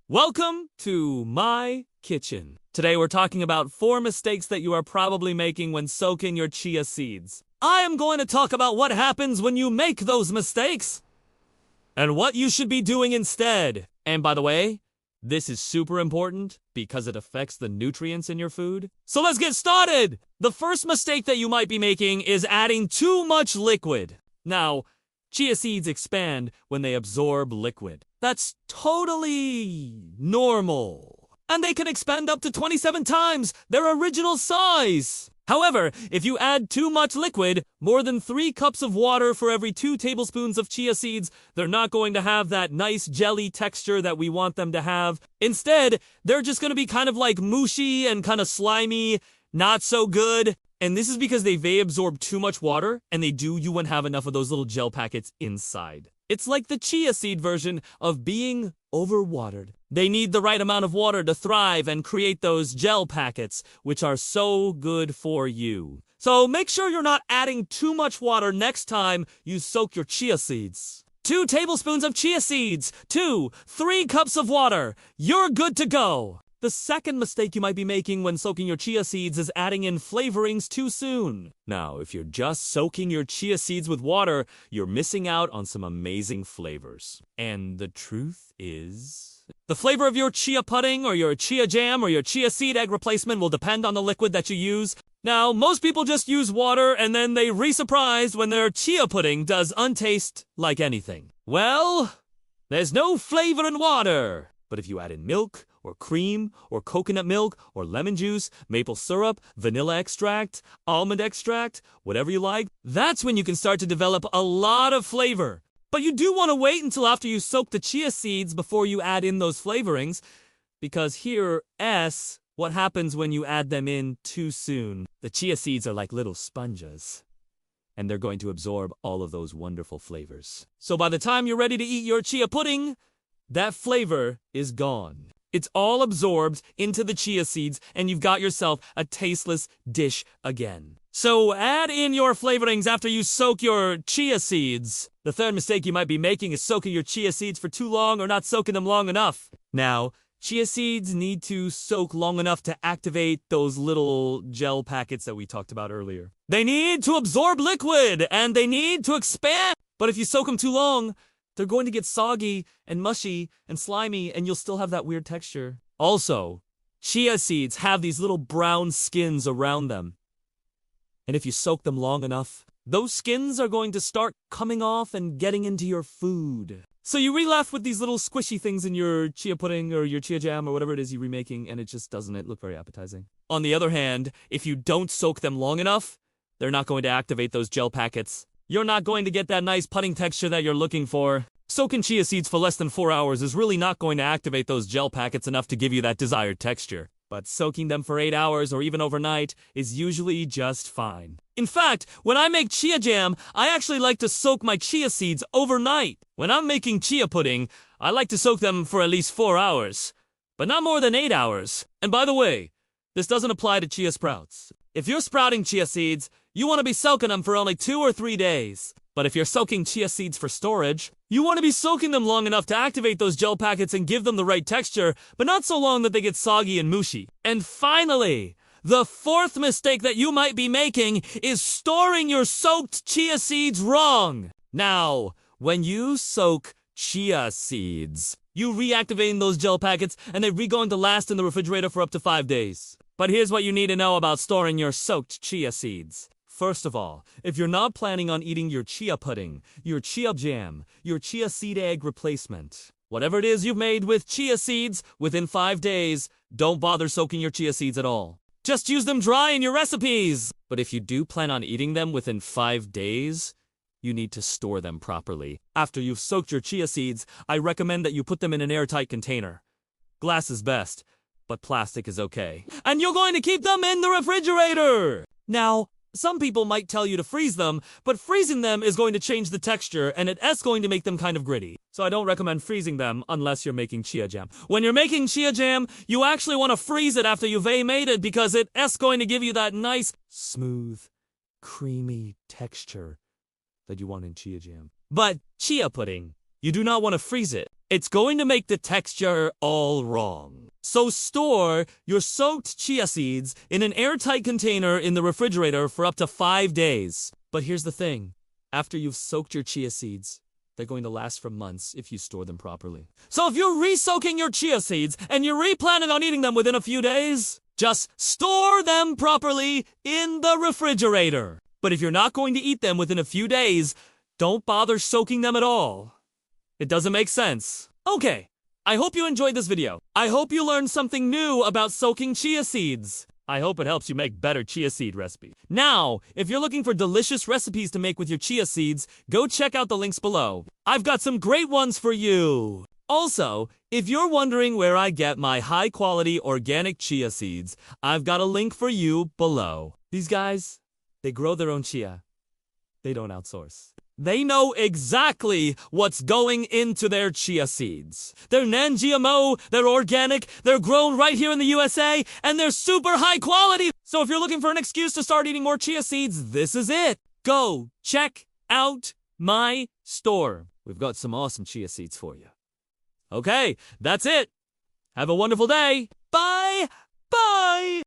Welcome to my kitchen. Today we're talking about 4 mistakes that you are probably making when soaking your chia seeds. I am going to talk about what happens when you make those mistakes and what you should be doing instead. And by the way, this is super important because it affects the nutrients in your food. So let's get started! The first mistake that you might be making is adding too much liquid. Now, chia seeds expand when they absorb liquid. That's totally normal. And they can expand up to 27 times their original size. However, if you add too much liquid, more than 3 cups of water for every 2 tablespoons of chia seeds, they're not going to have that nice jelly texture that we want them to have. Instead, they're just going to be kind of like mushy and kind of slimy, not so good. And this is because they absorb too much water, and you wouldn't have enough of those little gel packets inside. It's like the chia seed version of being overwatered. They need the right amount of water to thrive and create those gel packets, which are so good for you. So make sure you're not adding too much water next time you soak your chia seeds. 2 tablespoons of chia seeds, 3 cups of water. You're good to go. The second mistake you might be making when soaking your chia seeds is adding in flavorings too soon. Now, if you're just soaking your chia seeds with water, you're missing out on some amazing flavors. And the truth is, the flavor of your chia pudding or your chia jam or your chia seed egg replacement will depend on the liquid that you use. Now, most people just use water and then they re-surprised when their chia pudding does untaste like anything. Well, there's no flavor in water. But if you add in milk, or cream, or coconut milk, or lemon juice, maple syrup, vanilla extract, almond extract, whatever you like, that's when you can start to develop a lot of flavor. But you do want to wait until after you soak the chia seeds before you add in those flavorings, because here's what happens when you add them in too soon. The chia seeds are like little sponges, and they're going to absorb all of those wonderful flavors. So by the time you're ready to eat your chia pudding, that flavor is gone. It's all absorbed into the chia seeds, and you've got yourself a tasteless dish again. So add in your flavorings after you soak your chia seeds. The third mistake you might be making is soaking your chia seeds for too long or not soaking them long enough. Now, chia seeds need to soak long enough to activate those little gel packets that we talked about earlier. They need to absorb liquid, and they need to expand. But if you soak them too long, they're going to get soggy and mushy and slimy, and you'll still have that weird texture. Also, chia seeds have these little brown skins around them. And if you soak them long enough, those skins are going to start coming off and getting into your food. So you re-left with these little squishy things in your chia pudding or your chia jam or whatever it is you're remaking, and it just doesn't look very appetizing. On the other hand, if you don't soak them long enough, they're not going to activate those gel packets. You're not going to get that nice pudding texture that you're looking for. Soaking chia seeds for less than 4 hours is really not going to activate those gel packets enough to give you that desired texture. But soaking them for 8 hours or even overnight is usually just fine. In fact, when I make chia jam, I actually like to soak my chia seeds overnight. When I'm making chia pudding, I like to soak them for at least 4 hours, but not more than 8 hours. And by the way, this doesn't apply to chia sprouts. If you're sprouting chia seeds, you want to be soaking them for only 2 or 3 days. But if you're soaking chia seeds for storage, you want to be soaking them long enough to activate those gel packets and give them the right texture, but not so long that they get soggy and mushy. And finally, the 4th mistake that you might be making is storing your soaked chia seeds wrong. Now, when you soak chia seeds, you reactivating those gel packets, and they're going to last in the refrigerator for up to 5 days. But here's what you need to know about storing your soaked chia seeds. First of all, if you're not planning on eating your chia pudding, your chia jam, your chia seed egg replacement, whatever it is you've made with chia seeds, within 5 days, don't bother soaking your chia seeds at all. Just use them dry in your recipes. But if you do plan on eating them within 5 days, you need to store them properly. After you've soaked your chia seeds, I recommend that you put them in an airtight container. Glass is best, but plastic is okay. And you're going to keep them in the refrigerator! Now, some people might tell you to freeze them, but freezing them is going to change the texture, and it's going to make them kind of gritty. So I don't recommend freezing them unless you're making chia jam. When you're making chia jam, you actually want to freeze it after you've made it because it's going to give you that nice, smooth, creamy texture that you want in chia jam. But chia pudding, You do not want to freeze it. It's going to make the texture all wrong. So store your soaked chia seeds in an airtight container in the refrigerator for up to 5 days. But here's the thing. After you've soaked your chia seeds, they're going to last for months if you store them properly. So if you're re-soaking your chia seeds and you're re-planning on eating them within a few days, just store them properly in the refrigerator. But if you're not going to eat them within a few days, don't bother soaking them at all. It doesn't make sense. Okay, I hope you enjoyed this video. I hope you learned something new about soaking chia seeds. I hope it helps you make better chia seed recipes. Now, if you're looking for delicious recipes to make with your chia seeds, go check out the links below. I've got some great ones for you. Also, if you're wondering where I get my high-quality organic chia seeds, I've got a link for you below. These guys, they grow their own chia. They don't outsource. They know exactly what's going into their chia seeds. They're non-GMO, they're organic, they're grown right here in the USA, and they're super high quality. So if you're looking for an excuse to start eating more chia seeds, this is it. Go check out my store. We've got some awesome chia seeds for you. Okay, that's it. Have a wonderful day.